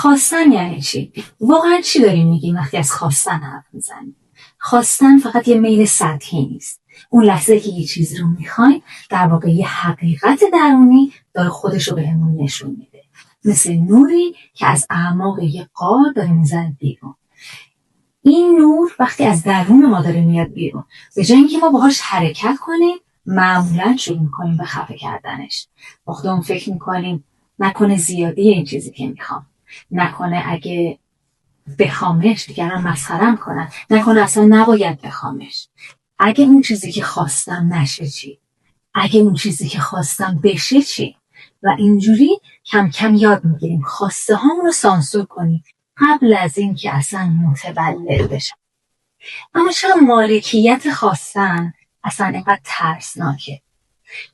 خواستن یعنی چی؟ واقعا چی داریم میگیم وقتی از خواستن حرف میزنیم؟ خواستن فقط یه میل سطحی نیست. اون لحظه که یه چیزی رو میخوایم در واقع یه حقیقت درونی داره خودش رو بهمون نشون میده، مثل نوری که از اعماق یه غار داره میزنه بیرون. این نور وقتی از درون ما داره میاد بیرون، به جای اینکه ما باهاش حرکت کنیم معمولا شروع میکنیم به خفه کردنش. با خودمون فکر میکنیم نکنه زیادی این چیزی که میخوام، نکنه اگه بخوامش دیگران مسخرم کنن، نکنه اصلا نباید بخوامش، اگه اون چیزی که خواستم نشه چی، اگه اون چیزی که خواستم بشه چی. و اینجوری کم کم یاد میگیریم خواسته هامون رو سانسور کنیم قبل از این که اصلا متولد بشن. اما چرا مالکیت خواستن اصلا اینقدر ترسناکه؟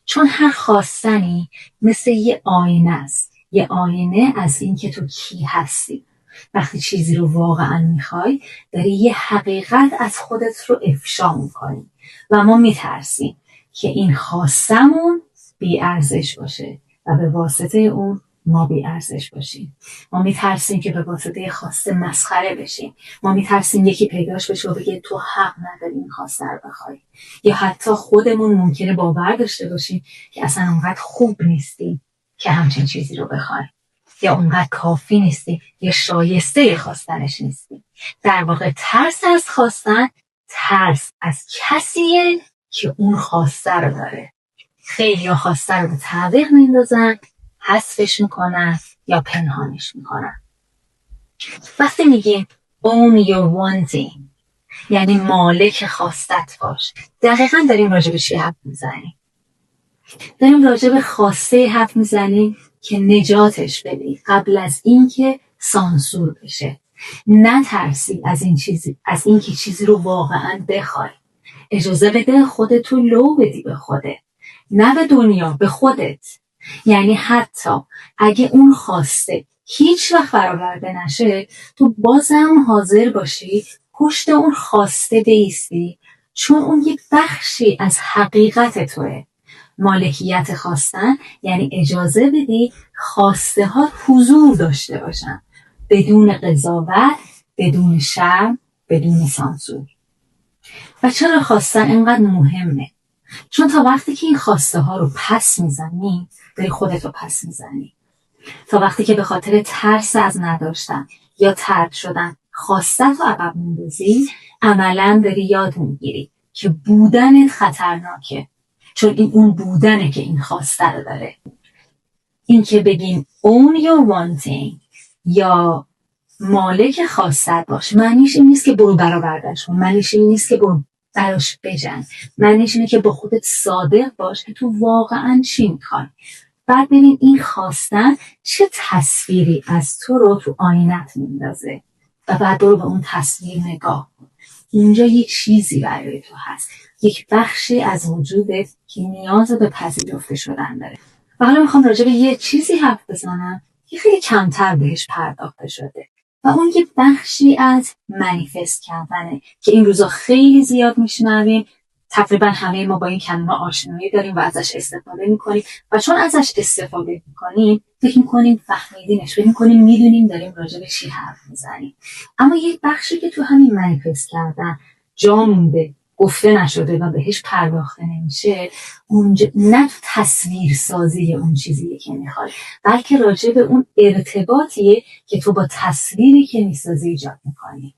چون هر خواستنی مثل یه آینه است، یه آینه از این که تو کی هستی. وقتی چیزی رو واقعا میخوای داری یه حقیقت از خودت رو افشا میکنی و ما میترسیم که این خواستمون بی ارزش باشه و به واسطه اون ما بی ارزش باشیم. ما میترسیم که به واسطه خواسته مسخره بشیم. ما میترسیم یکی پیداش بشه و بگه تو حق نداری این خواسته رو بخوای. یا حتی خودمون ممکنه باور داشته باشیم که اصلا اونقدر خوب نیستیم که همچین چیزی رو بخوایم، یا اونقدر کافی نیستی، یا شایسته خواستنش نیستی. در واقع ترس از خواستن ترس از کسیه که اون خواسته رو داره. خیلی ها خواسته رو به تعویق میندازن، حذفش میکنن یا پنهانش میکنن. وقتی میگیم own your wanting یعنی مالک خواستت باش، دقیقا داریم راجع به چی حرف میزنیم؟ داریم راجع به خواسته حرف میزنیم که نجاتش بدی قبل از اینکه سانسور بشه. نترسی از این که چیزی رو واقعا بخوای. اجازه بده خودت رو لو بدی به خودت، نه به دنیا، به خودت. یعنی حتی اگه اون خواسته هیچ وقت برآورده نشه، تو بازم حاضر باشی پشت اون خواسته بایستی، چون اون یک بخشی از حقیقت توه. مالکیت خواستن یعنی اجازه بدی خواسته ها حضور داشته باشن، بدون قضاوت، بدون شرم، بدون سانسور. و چرا خواستن اینقدر مهمه؟ چون تا وقتی که این خواسته ها رو پس میزنی داری خودت رو پس میزنی. تا وقتی که به خاطر ترس از نداشتن یا طرد شدن خواستت رو عقب میندازی، عملا داری یاد میگیری که بودنت خطرناکه، چون این اون بودنه که این خواسته رو داره. این که بگیم own your wanting یا مالک خواستت باش، معنیش این نیست که برو برآوردش کن، معنیش این نیست که برو براش بجنگ، معنیش اینه که با خودت صادق باش که تو واقعا چی میخوای. بعد ببین این خواستن چه تصویری از تو رو تو آینت میندازه و بعد برو به اون تصویر نگاه کن. اینجا یک چیزی برای تو هست، یک بخشی از وجودت که نیاز به پذیرفته شدن داره. و حالا میخوام راجع به یه چیزی حرف بزنم که خیلی کمتر بهش پرداخته شده و اون یه بخشی از منیفست کردنه که این روزا خیلی زیاد میشنویم. تقریبا همه ما با این کلمه آشنایی داریم و ازش استفاده میکنیم و چون ازش استفاده میکنیم فکر میکنیم فهمیدینش، فکر میکنیم میدونیم داریم راجع به چی حرف میزنیم. اما یک بخشی که تو همین منیفست کردن جا مونده، گفته نشده و بهش پرداخته نمیشه، اونجا نه تصویر سازی اون چیزیه که میخوای، بلکه راجع به اون ارتباطیه که تو با تصویری که میسازی ایجاد میکنی.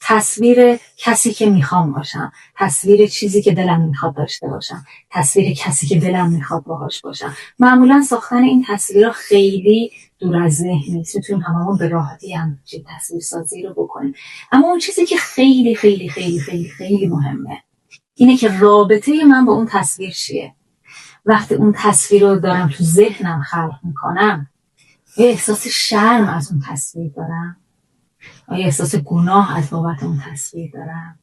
تصویر کسی که میخوام باشم، تصویر چیزی که دلم میخواد داشته باشم، تصویر کسی که دلم میخواد باهاش باشم. معمولا ساختن این تصویرها خیلی دور از ذهن نیست، میتونیم هممون به راحتی هم تصویر سازی رو بکنیم. اما اون چیزی که خیلی خیلی خیلی خیلی خیلی مهمه اینه که رابطه من با اون تصویر چیه. وقتی اون تصویر رو دارم تو ذهنم خلق میکنم، یه احساس شرم از اون تصویر دارم؟ آیا احساس گناه از بابت اون تصویر دارم؟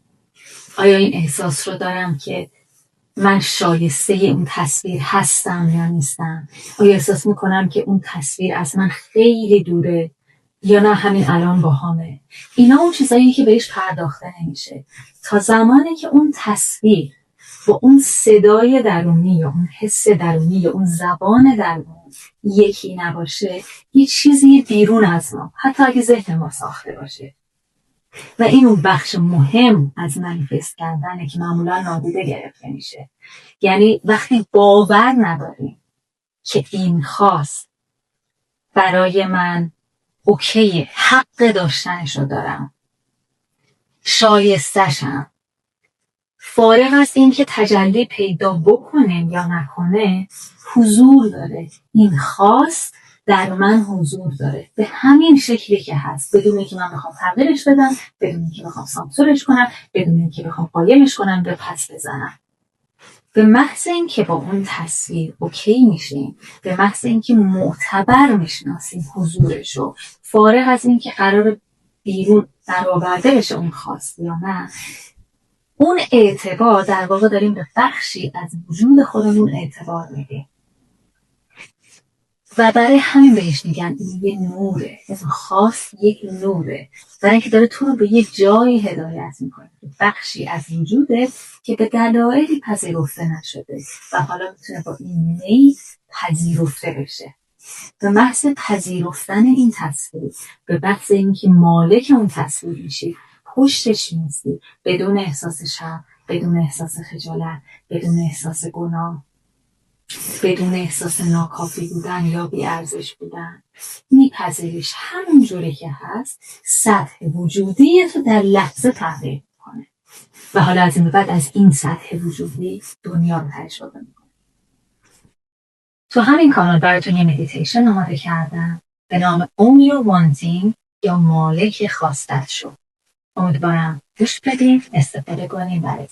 آیا این احساس رو دارم که من شایسته اون تصویر هستم یا نیستم؟ آیا احساس میکنم که اون تصویر از من خیلی دوره یا نه همین الان باهامه؟ اینا اون چیزاییه که بهش پرداخته نمیشه تا زمانی که اون تصویر با اون صدای درونی یا اون حس درونی یا اون زبان درونی یکی نباشه، یه چیزی بیرون از ما، حتی اگه ذهن ما ساخته باشه. و این اون بخش مهم از منیفست کردنه که معمولا نادیده گرفته میشه. یعنی وقتی باور نداریم که این خواست برای من اوکیه، حق داشتنشو دارم، شایستشم، فارغ از این که تجلی پیدا بکنه یا نکنه، حضور داره، این خواست در من حضور داره به همین شکلی که هست، بدون اینکه من بخوام تغییرش بدم، بدون اینکه بخوام سانسورش کنم، بدون اینکه بخوام قایمش کنم به پس بزنم. به محض اینکه با اون تصویر اوکی میشیم، به محض اینکه معتبر میشناسیم حضورشو، فارغ از اینکه قرار بیرون درآورده بشه اون خواست یا نه، اون اعتبار در واقع داریم به بخشی از وجود خودمون اعتبار میدیم. و برای همین بهش میگن این یه نوره، اسم خاص یک نوره، برای اینکه داره تو رو به یه جایی هدایت میکنه، بخشی از وجوده که به دلایلی پذیرفته نشده و حالا میتونه با این میل پذیرفته بشه. به محض پذیرفتن این تصویر، به محض اینکه مالک اون تصویر میشی، پشتش میستی، بدون احساس شرم، بدون احساس خجالت، بدون احساس گناه، بدون احساس ناکافی بودن یا بی‌ارزش بودن، میپذیریش همون جوری که هست، سطح وجودی تو در لحظه تغییر میکنه و حالا از این بعد از این سطح وجودی دنیا رو تجربه میکنه. تو همین کانال براتون یه مدیتیشن آماده کردم به نام Own Your Wanting یا مالک خواستت شو. امیدوارم گوش بدین، استفاده کنین برای